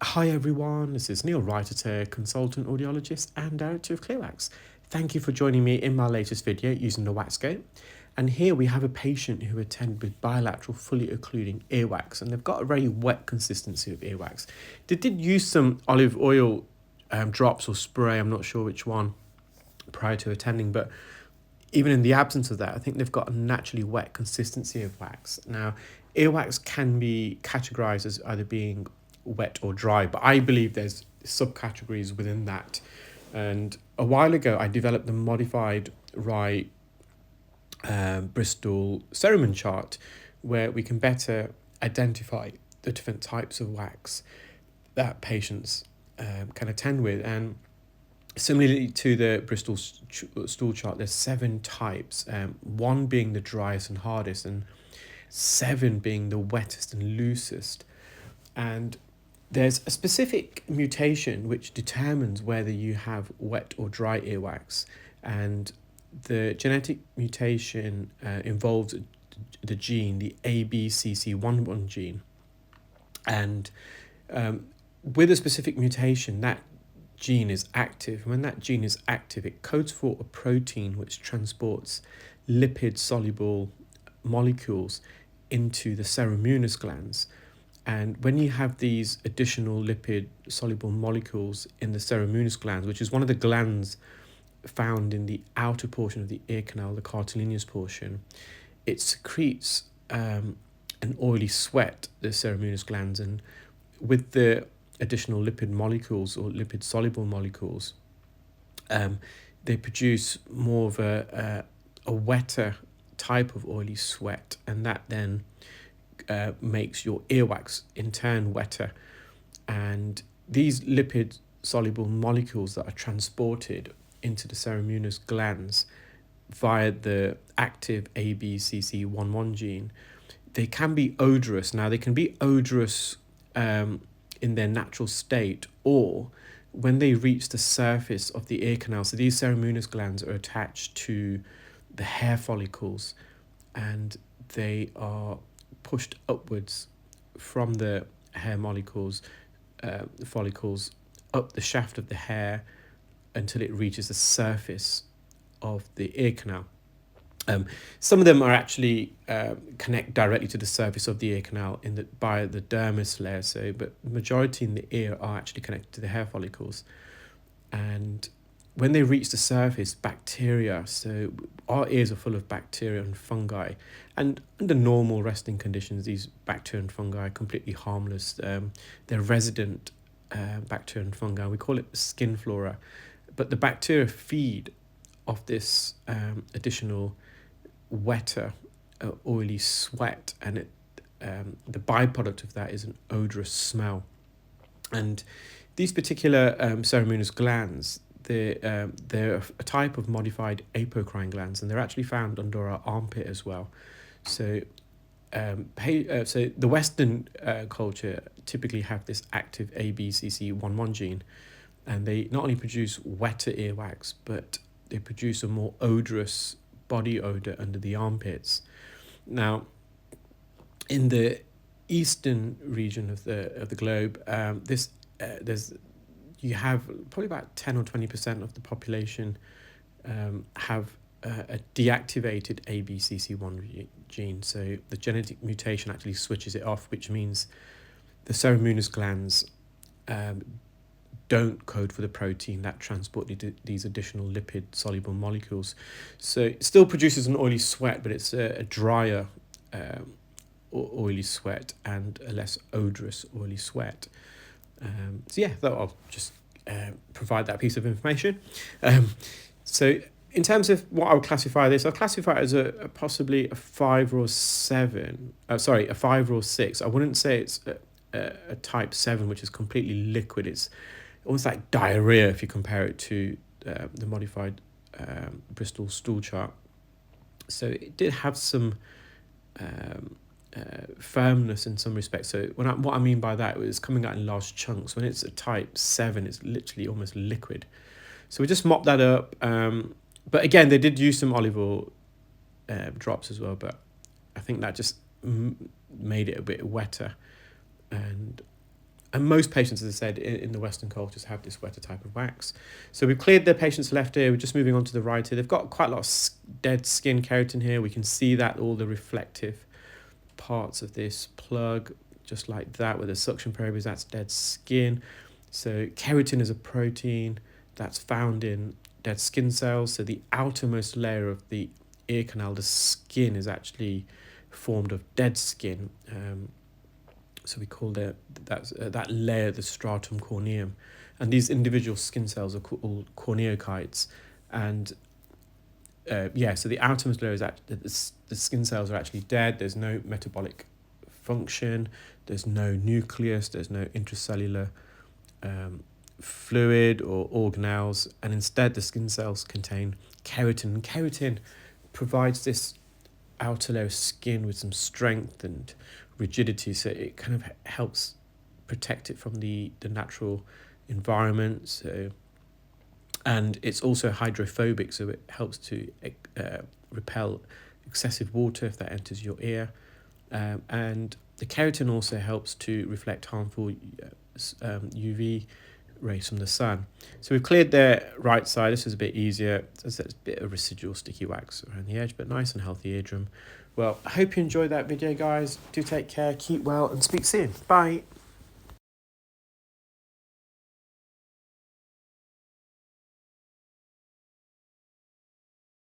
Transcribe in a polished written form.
Hi everyone, this is Neel Raithatha, consultant audiologist and director of ClearWax. Thank you for joining me in my latest video using the WAXscope. And here we have a patient who attended with bilateral fully occluding earwax, and they've got a very wet consistency of earwax. They did use some olive oil drops or spray, I'm not sure which one, prior to attending, but even in the absence of that, I think they've got a naturally wet consistency of wax. Now, earwax can be categorized as either being wet or dry, but I believe there's subcategories within that. And a while ago, I developed the modified Rye Bristol Cerumen chart, where we can better identify the different types of wax that patients can attend with. And similarly to the Bristol stool chart, there's 7 types, 1 being the driest and hardest, and 7 being the wettest and loosest. And there's a specific mutation which determines whether you have wet or dry earwax, and the genetic mutation involves the gene, the ABCC11 gene. And with a specific mutation, that gene is active. And when that gene is active, it codes for a protein which transports lipid-soluble molecules into the ceruminous glands. And when you have these additional lipid-soluble molecules in the ceruminous glands, which is one of the glands found in the outer portion of the ear canal, the cartilaginous portion, it secretes an oily sweat, the ceruminous glands, and with the additional lipid molecules or lipid-soluble molecules, they produce more of a wetter type of oily sweat, and that then makes your earwax in turn wetter. And these lipid soluble molecules that are transported into the ceruminous glands via the active ABCC11 gene, they can be odorous. Now, they can be odorous in their natural state, or when they reach the surface of the ear canal. So these ceruminous glands are attached to the hair follicles, and they are pushed upwards from the hair follicles up the shaft of the hair until it reaches the surface of the ear canal. Some of them are actually connect directly to the surface of the ear canal by the dermis layer. But the majority in the ear are actually connected to the hair follicles. And when they reach the surface, bacteria, so our ears are full of bacteria and fungi, and under normal resting conditions, these bacteria and fungi are completely harmless. They're resident bacteria and fungi. We call it skin flora. But the bacteria feed off this additional wetter, oily sweat, and the byproduct of that is an odorous smell. And these particular ceruminous glands, they're a type of modified apocrine glands, and they're actually found under our armpit as well. So so the Western culture typically have this active ABCC11 gene, and they not only produce wetter earwax, but they produce a more odorous body odor under the armpits. Now, in the eastern region of the globe, you have probably about 10 or 20% of the population have a deactivated ABCC1 gene. So the genetic mutation actually switches it off, which means the ceruminous glands don't code for the protein that transport these additional lipid-soluble molecules. So it still produces an oily sweat, but it's a drier oily sweat and a less odorous oily sweat. So yeah, I'll just provide that piece of information. So in terms of what I would classify this, I'll classify it as possibly a 5 or 7. A 5 or 6. I wouldn't say it's a type 7, which is completely liquid. It's almost like diarrhea if you compare it to the modified Bristol stool chart. So it did have some firmness in some respects. So what I mean by that is coming out in large chunks. When it's a type 7, it's literally almost liquid. So we just mopped that up. But again, they did use some olive oil drops as well, but I think that just made it a bit wetter. And And most patients, as I said, in the Western cultures have this wetter type of wax. So we've cleared the patient's left ear. We're just moving on to the right ear. They've got quite a lot of dead skin keratin here. We can see that all the reflective parts of this plug, just like that, where the suction probe is, that's dead skin. So keratin is a protein that's found in dead skin cells. So the outermost layer of the ear canal, the skin, is actually formed of dead skin. So we call that layer the stratum corneum. And these individual skin cells are called corneocytes. And so the outermost layer is the skin cells are actually dead. There's no metabolic function. There's no nucleus. There's no intracellular fluid or organelles. And instead, the skin cells contain keratin. And keratin provides this outer layer of skin with some strength and rigidity, so it kind of helps protect it from the natural environment. So, and it's also hydrophobic, so it helps to repel excessive water if that enters your ear. And the keratin also helps to reflect harmful UV rays from the sun. So we've cleared the right side. This is a bit easier. There's a bit of residual sticky wax around the edge, but nice and healthy eardrum. Well, I hope you enjoyed that video, guys. Do take care, keep well, and speak soon. Bye.